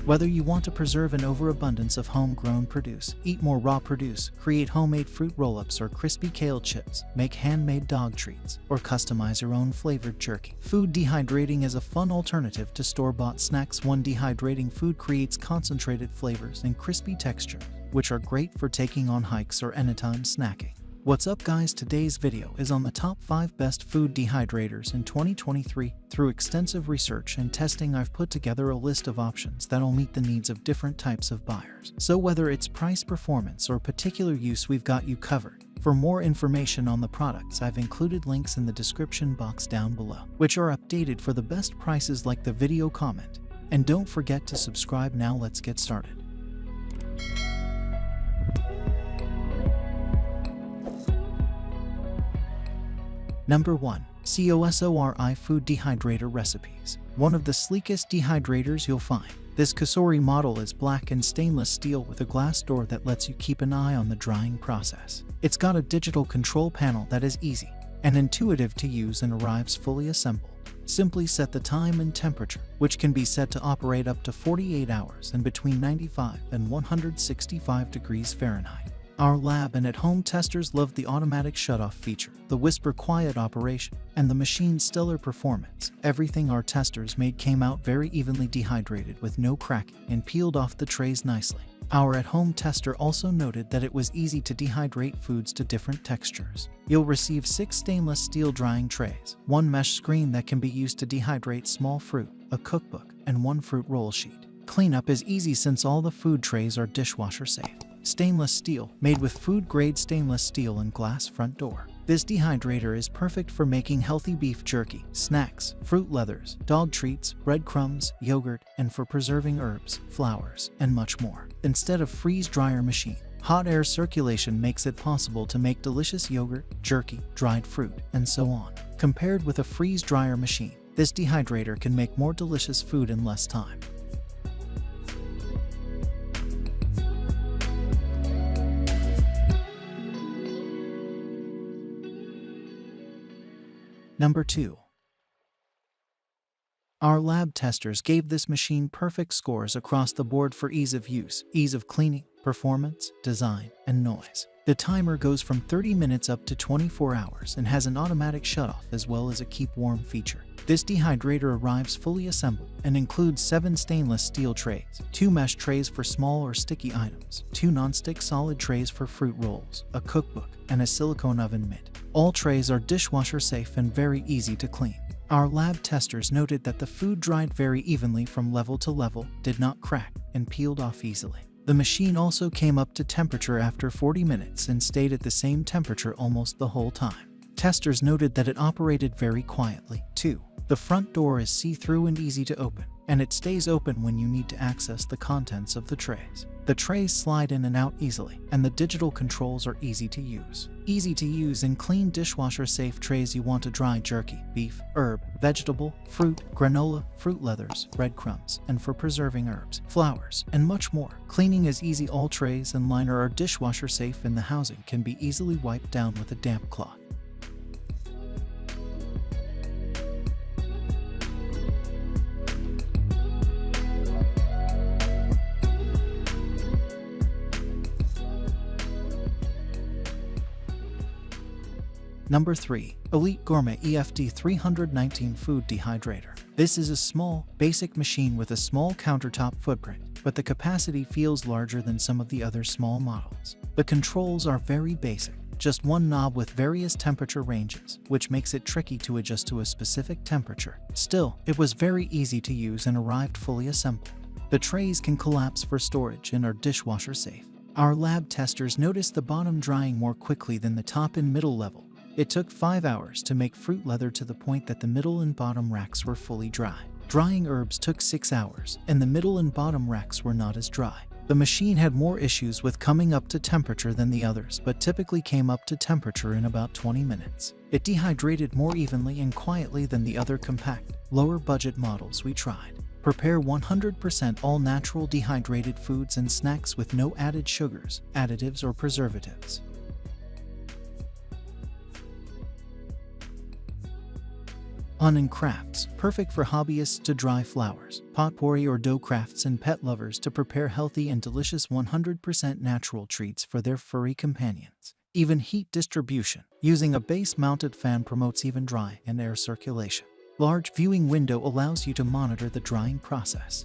Whether you want to preserve an overabundance of homegrown produce, eat more raw produce, create homemade fruit roll-ups or crispy kale chips, make handmade dog treats, or customize your own flavored jerky, food dehydrating is a fun alternative to store-bought snacks. One dehydrating food creates concentrated flavors and crispy texture, which are great for taking on hikes or anytime snacking. What's up guys, today's video is on the top 5 best food dehydrators in 2023. Through extensive research and testing, I've put together a list of options that'll meet the needs of different types of buyers. So whether it's price, performance, or particular use, we've got you covered. For more information on the products, I've included links in the description box down below, which are updated for the best prices. Like the video, comment, and don't forget to subscribe. Now let's get started. Number 1. COSORI Food Dehydrator Recipes. One of the sleekest dehydrators you'll find. This COSORI model is black and stainless steel with a glass door that lets you keep an eye on the drying process. It's got a digital control panel that is easy and intuitive to use and arrives fully assembled. Simply set the time and temperature, which can be set to operate up to 48 hours and between 95 and 165 degrees Fahrenheit. Our lab and at-home testers loved the automatic shutoff feature, the whisper quiet operation, and the machine's stellar performance. Everything our testers made came out very evenly dehydrated with no cracking and peeled off the trays nicely. Our at-home tester also noted that it was easy to dehydrate foods to different textures. You'll receive 6 stainless steel drying trays, 1 mesh screen that can be used to dehydrate small fruit, a cookbook, and 1 fruit roll sheet. Cleanup is easy since all the food trays are dishwasher safe. Stainless steel, made with food-grade stainless steel and glass front door. This dehydrator is perfect for making healthy beef jerky, snacks, fruit leathers, dog treats, breadcrumbs, yogurt, and for preserving herbs, flowers, and much more. Instead of freeze-dryer machine, hot air circulation makes it possible to make delicious yogurt, jerky, dried fruit, and so on. Compared with a freeze-dryer machine, this dehydrator can make more delicious food in less time. Number 2. Our lab testers gave this machine perfect scores across the board for ease of use, ease of cleaning, performance, design, and noise. The timer goes from 30 minutes up to 24 hours and has an automatic shutoff as well as a keep warm feature. This dehydrator arrives fully assembled and includes 7 stainless steel trays, 2 mesh trays for small or sticky items, 2 non-stick solid trays for fruit rolls, a cookbook, and a silicone oven mitt. All trays are dishwasher safe and very easy to clean. Our lab testers noted that the food dried very evenly from level to level, did not crack, and peeled off easily. The machine also came up to temperature after 40 minutes and stayed at the same temperature almost the whole time. Testers noted that it operated very quietly, too. The front door is see-through and easy to open, and it stays open when you need to access the contents of the trays. The trays slide in and out easily, and the digital controls are easy to use. Easy to use and clean dishwasher-safe trays. You want to dry jerky, beef, herb, vegetable, fruit, granola, fruit leathers, breadcrumbs, and for preserving herbs, flowers, and much more. Cleaning is easy. All trays and liner are dishwasher safe and the housing can be easily wiped down with a damp cloth. Number 3. Elite Gourmet EFD 319 Food Dehydrator. This is a small, basic machine with a small countertop footprint, but the capacity feels larger than some of the other small models. The controls are very basic, just 1 knob with various temperature ranges, which makes it tricky to adjust to a specific temperature. Still, it was very easy to use and arrived fully assembled. The trays can collapse for storage and are dishwasher safe. Our lab testers noticed the bottom drying more quickly than the top and middle level. It took 5 hours to make fruit leather to the point that the middle and bottom racks were fully dry. Drying herbs took 6 hours, and the middle and bottom racks were not as dry. The machine had more issues with coming up to temperature than the others, but typically came up to temperature in about 20 minutes. It dehydrated more evenly and quietly than the other compact, lower budget models we tried. Prepare 100% all-natural dehydrated foods and snacks with no added sugars, additives, or preservatives. Onion crafts, perfect for hobbyists to dry flowers, potpourri or dough crafts, and pet lovers to prepare healthy and delicious 100% natural treats for their furry companions. Even heat distribution, using a base-mounted fan promotes even dry and air circulation. Large viewing window allows you to monitor the drying process.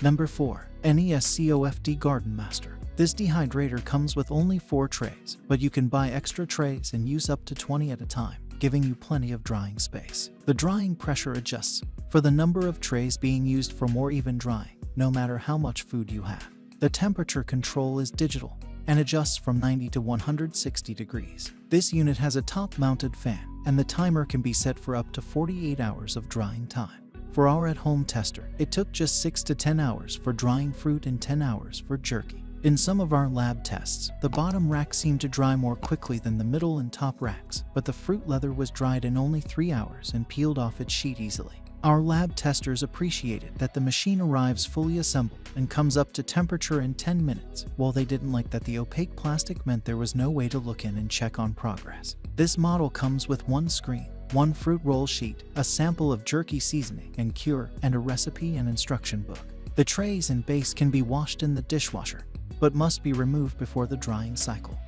Number 4. NESCO Gardenmaster. This dehydrator comes with only 4 trays, but you can buy extra trays and use up to 20 at a time, giving you plenty of drying space. The drying pressure adjusts for the number of trays being used for more even drying, no matter how much food you have. The temperature control is digital and adjusts from 90 to 160 degrees. This unit has a top-mounted fan, and the timer can be set for up to 48 hours of drying time. For our at-home tester, it took just 6 to 10 hours for drying fruit and 10 hours for jerky. In some of our lab tests, the bottom rack seemed to dry more quickly than the middle and top racks, but the fruit leather was dried in only 3 hours and peeled off its sheet easily. Our lab testers appreciated that the machine arrives fully assembled and comes up to temperature in 10 minutes, while they didn't like that the opaque plastic meant there was no way to look in and check on progress. This model comes with one screen, one fruit roll sheet, a sample of jerky seasoning and cure, and a recipe and instruction book. The trays and base can be washed in the dishwasher, but must be removed before the drying cycle.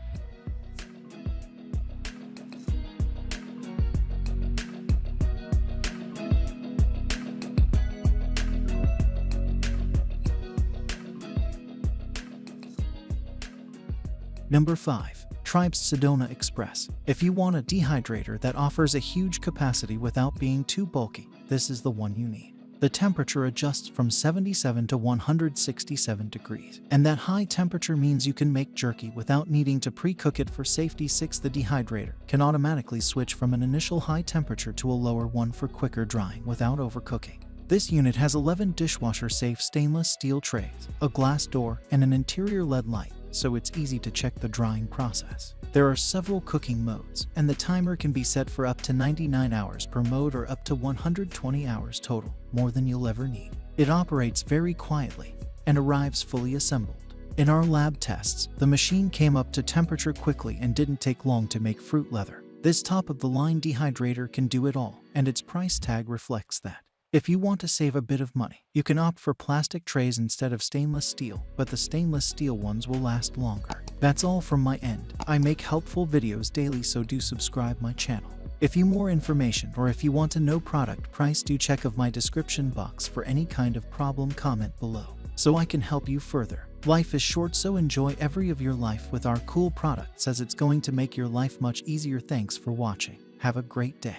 Number 5. Tribest Sedona Express. If you want a dehydrator that offers a huge capacity without being too bulky, this is the one you need. The temperature adjusts from 77 to 167 degrees, and that high temperature means you can make jerky without needing to pre-cook it for safety. 6. The dehydrator can automatically switch from an initial high temperature to a lower one for quicker drying without overcooking. This unit has 11 dishwasher-safe stainless steel trays, a glass door, and an interior LED light, so it's easy to check the drying process. There are several cooking modes, and the timer can be set for up to 99 hours per mode or up to 120 hours total, more than you'll ever need. It operates very quietly and arrives fully assembled. In our lab tests, the machine came up to temperature quickly and didn't take long to make fruit leather. This top-of-the-line dehydrator can do it all, and its price tag reflects that. If you want to save a bit of money, you can opt for plastic trays instead of stainless steel, but the stainless steel ones will last longer. That's all from my end. I make helpful videos daily, so do subscribe my channel. If you more information or if you want to know product price, do check of my description box for any kind of problem. Comment below so I can help you further. Life is short, so enjoy every of your life with our cool products, as it's going to make your life much easier. Thanks for watching. Have a great day.